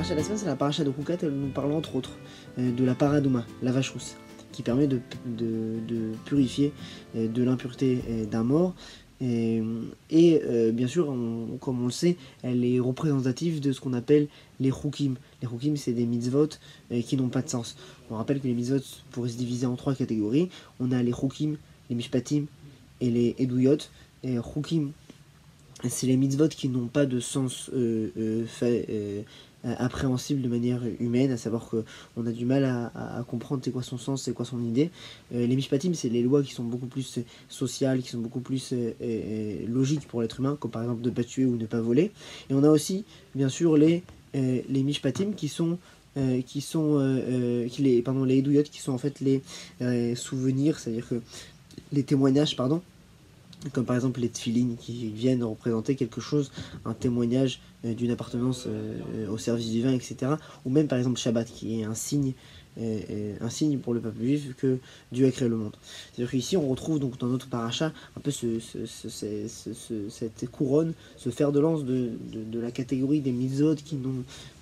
paracha de la semaine, c'est la paracha de Roukat. Elle nous parle entre autres de la paradouma, la vache rousse, qui permet de purifier de l'impureté d'un mort. Bien sûr, comme on le sait, elle est représentative de ce qu'on appelle les Choukim. Les Choukim, c'est des mitzvot qui n'ont pas de sens. On rappelle que les mitzvot pourraient se diviser en 3 catégories. On a les Choukim, les Mishpatim et les Eduyot. Et Choukim, c'est les mitzvot qui n'ont pas de sens appréhensible de manière humaine, à savoir qu'on a du mal à comprendre c'est quoi son sens, c'est quoi son idée. Les mishpatim, c'est les lois qui sont beaucoup plus sociales, qui sont beaucoup plus logiques pour l'être humain, comme par exemple ne pas tuer ou ne pas voler. Et on a aussi, bien sûr, les mishpatim les eduyot, qui sont en fait les souvenirs, c'est-à-dire que les témoignages, pardon, comme par exemple les tefilines qui viennent représenter quelque chose, un témoignage d'une appartenance au service divin, etc. Ou même par exemple Shabbat, qui est un signe pour le peuple juif que Dieu a créé le monde. C'est-à-dire qu'ici on retrouve donc dans notre paracha un peu cette couronne, ce fer de lance de la catégorie des mitzvot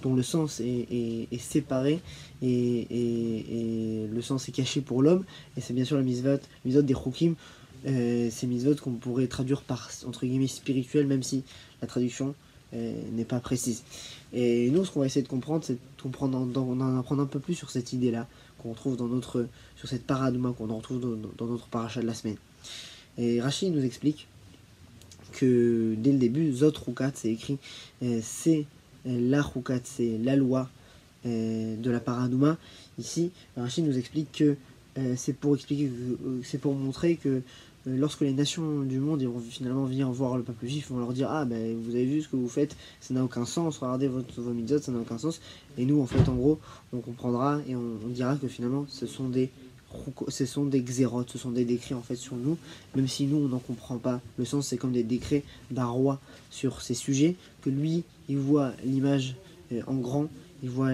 dont le sens est séparé et le sens est caché pour l'homme. Et c'est bien sûr la mitzvot des Choukim, ces mitzvot qu'on pourrait traduire par entre guillemets spirituel, même si la traduction n'est pas précise. Et nous, ce qu'on va essayer de comprendre, c'est d'en apprendre un peu plus sur cette idée-là qu'on retrouve sur cette paradouma qu'on retrouve dans notre paracha de la semaine. Et Rashi nous explique que dès le début, Zot Roukat, c'est écrit, c'est la Roukat, c'est la loi de la paradouma. Ici, Rashi nous explique que c'est pour montrer que lorsque les nations du monde vont finalement venir voir le peuple juif, ils vont leur dire ah ben vous avez vu ce que vous faites, ça n'a aucun sens, regardez vos mitzvot, ça n'a aucun sens. Et nous en fait en gros on comprendra et on dira que finalement ce sont des xérotes, ce sont des décrets en fait sur nous, même si nous on n'en comprend pas le sens. C'est comme des décrets d'un roi sur ces sujets, que lui il voit l'image en grand, il voit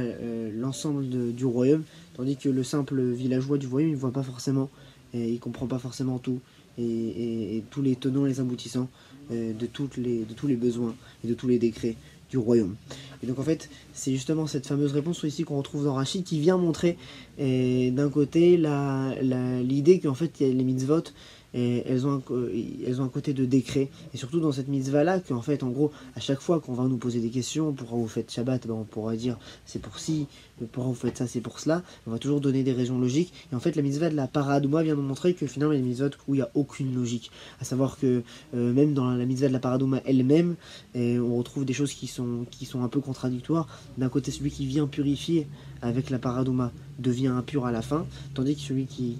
l'ensemble du royaume, tandis que le simple villageois du royaume il voit pas forcément, il comprend pas forcément tout et tous les tenants et les aboutissants de tous les besoins et de tous les décrets du royaume. Et donc en fait, c'est justement cette fameuse réponse ici qu'on retrouve dans Rashi qui vient montrer d'un côté l'idée qu'en fait les mitzvot elles ont un côté de décret, et surtout dans cette mitzvah là qu'en fait en gros à chaque fois qu'on va nous poser des questions, pourquoi vous faites Shabbat, ben on pourra dire c'est pour ci, pourquoi vous faites ça, c'est pour cela, on va toujours donner des raisons logiques. Et en fait la mitzvah de la paradouma vient nous montrer que finalement il y a des mitzvot où il n'y a aucune logique, à savoir que même dans la mitzvah de la paradouma elle-même on retrouve des choses qui sont un peu contradictoires. D'un côté celui qui vient purifier avec la paradouma devient impur à la fin, tandis que celui qui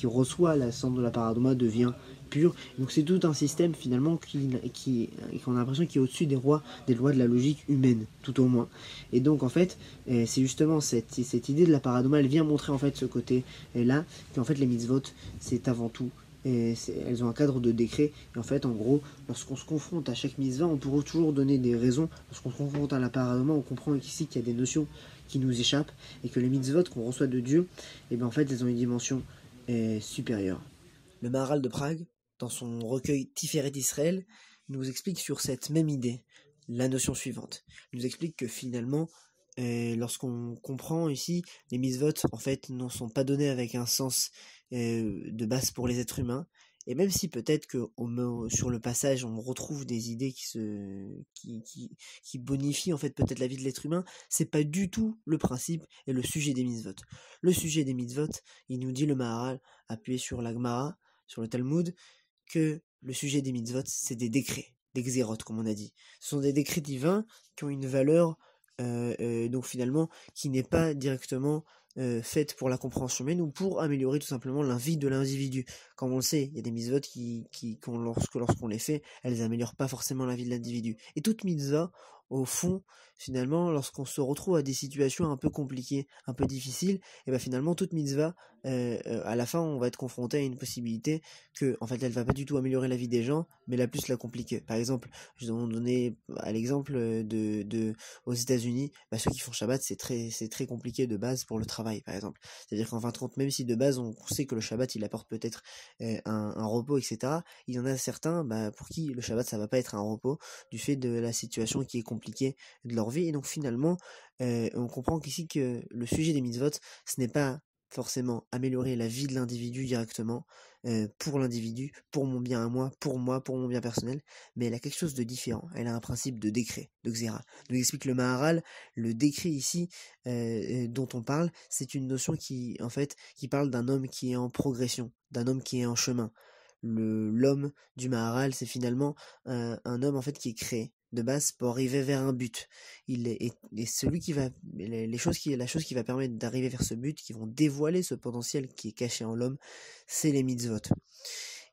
reçoit la cendre de la paradouma devient pur. Donc c'est tout un système finalement qu'on a l'impression qui est au-dessus des lois de la logique humaine, tout au moins. Et donc en fait, c'est justement cette idée de la paradouma, elle vient montrer en fait ce côté-là, qu'en fait les mitzvot, c'est avant tout elles ont un cadre de décret. Et en fait, en gros, lorsqu'on se confronte à chaque mitzvah, on pourra toujours donner des raisons. Lorsqu'on se confronte à la paradouma, on comprend ici qu'il y a des notions qui nous échappent et que les mitzvot qu'on reçoit de Dieu, et bien en fait, elles ont une dimension supérieure. Le Maharal de Prague, dans son recueil Tiferet Israël, nous explique sur cette même idée la notion suivante. Il nous explique que finalement, lorsqu'on comprend ici, les mitzvot en fait ne sont pas donnés avec un sens de base pour les êtres humains, et même si peut-être que sur le passage on retrouve des idées qui bonifient en fait peut-être la vie de l'être humain, c'est pas du tout le principe et le sujet des mitzvot. Le sujet des mitzvot, il nous dit le Maharal, appuyé sur la Gemara, sur le Talmud, que le sujet des mitzvot c'est des décrets, des xérotes comme on a dit. Ce sont des décrets divins qui ont une valeur donc finalement qui n'est pas directement faite pour la compréhension humaine ou pour améliorer tout simplement la vie de l'individu. Comme on le sait, il y a des mitzvot lorsqu'on les fait, elles améliorent pas forcément la vie de l'individu. Et toute mitzvah, au fond, finalement, lorsqu'on se retrouve à des situations un peu compliquées, un peu difficiles, et ben finalement toute mitzvah, à la fin, on va être confronté à une possibilité que, en fait, elle va pas du tout améliorer la vie des gens, mais la plus la compliquer. Par exemple, je vais donner à l'exemple aux États-Unis, bah, ceux qui font Shabbat, c'est très compliqué de base pour le travail, par exemple. C'est-à-dire qu'en fin de compte, même si de base on sait que le Shabbat il apporte peut-être un repos, etc., il y en a certains pour qui le Shabbat ça va pas être un repos du fait de la situation qui est compliquée compliquées de leur vie. Et donc finalement, on comprend qu'ici que le sujet des mitzvot, ce n'est pas forcément améliorer la vie de l'individu directement, pour l'individu, pour mon bien à moi, pour mon bien personnel, mais elle a quelque chose de différent. Elle a un principe de décret, de xéra. Nous explique le Maharal, le décret ici dont on parle, c'est une notion qui, en fait, qui parle d'un homme qui est en progression, d'un homme qui est en chemin. L'homme du Maharal, c'est finalement un homme en fait qui est créé de base pour arriver vers un but. Et celui qui va, la chose qui va permettre d'arriver vers ce but, qui vont dévoiler ce potentiel qui est caché en l'homme, c'est les mitzvot.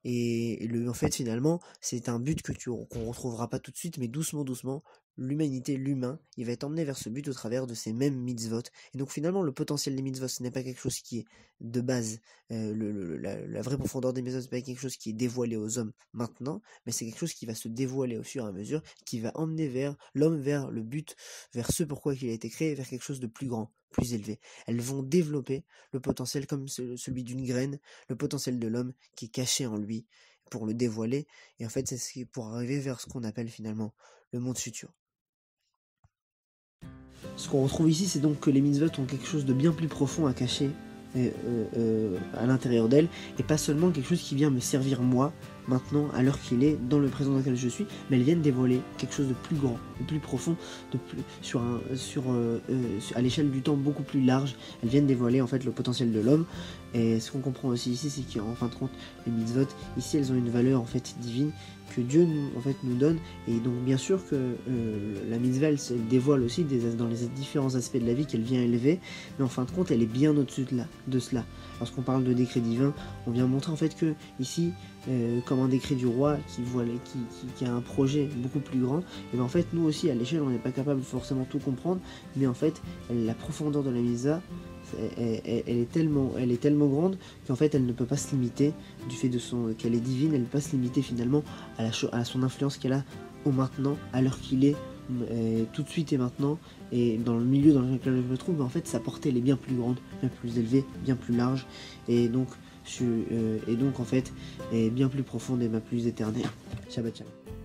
Et en fait, finalement, c'est un but qu'on retrouvera pas tout de suite, mais doucement, doucement, l'humanité, l'humain, il va être emmené vers ce but au travers de ces mêmes mitzvot. Et donc, finalement, le potentiel des mitzvot, ce n'est pas quelque chose qui est de base. La vraie profondeur des mitzvot, ce n'est pas quelque chose qui est dévoilé aux hommes maintenant, mais c'est quelque chose qui va se dévoiler au fur et à mesure, qui va emmener l'homme vers le but, vers ce pourquoi il a été créé, vers quelque chose de plus grand, plus élevé. Elles vont développer le potentiel comme celui d'une graine, le potentiel de l'homme qui est caché en lui, pour le dévoiler, et en fait c'est pour arriver vers ce qu'on appelle finalement le monde futur. Ce qu'on retrouve ici, c'est donc que les mitzvot ont quelque chose de bien plus profond à cacher à l'intérieur d'elle, et pas seulement quelque chose qui vient me servir moi, maintenant, à l'heure qu'il est, dans le présent dans lequel je suis, mais elles viennent dévoiler quelque chose de plus grand, de plus profond, à l'échelle du temps beaucoup plus large. Elles viennent dévoiler en fait le potentiel de l'homme. Et ce qu'on comprend aussi ici, c'est qu'en fin de compte, les mitzvot, ici, elles ont une valeur en fait divine que Dieu nous donne. Et donc bien sûr que la mitzvah, elle dévoile aussi dans les différents aspects de la vie qu'elle vient élever, mais en fin de compte, elle est bien au-dessus de cela. Lorsqu'on parle de décret divin, on vient montrer en fait que ici, comme un décret du roi qui a un projet beaucoup plus grand, et bien en fait nous aussi à l'échelle on n'est pas capable de forcément tout comprendre, mais en fait la profondeur de la mitzvah, elle est tellement grande qu'en fait elle ne peut pas se limiter du fait qu'elle est divine, elle ne peut pas se limiter finalement à son influence qu'elle a au maintenant, à l'heure qu'il est, tout de suite et maintenant, et dans le milieu dans lequel je me trouve, mais en fait sa portée elle est bien plus grande, bien plus élevée, bien plus large, et donc en fait est bien plus profonde et bien plus éternelle. Shabbat shalom.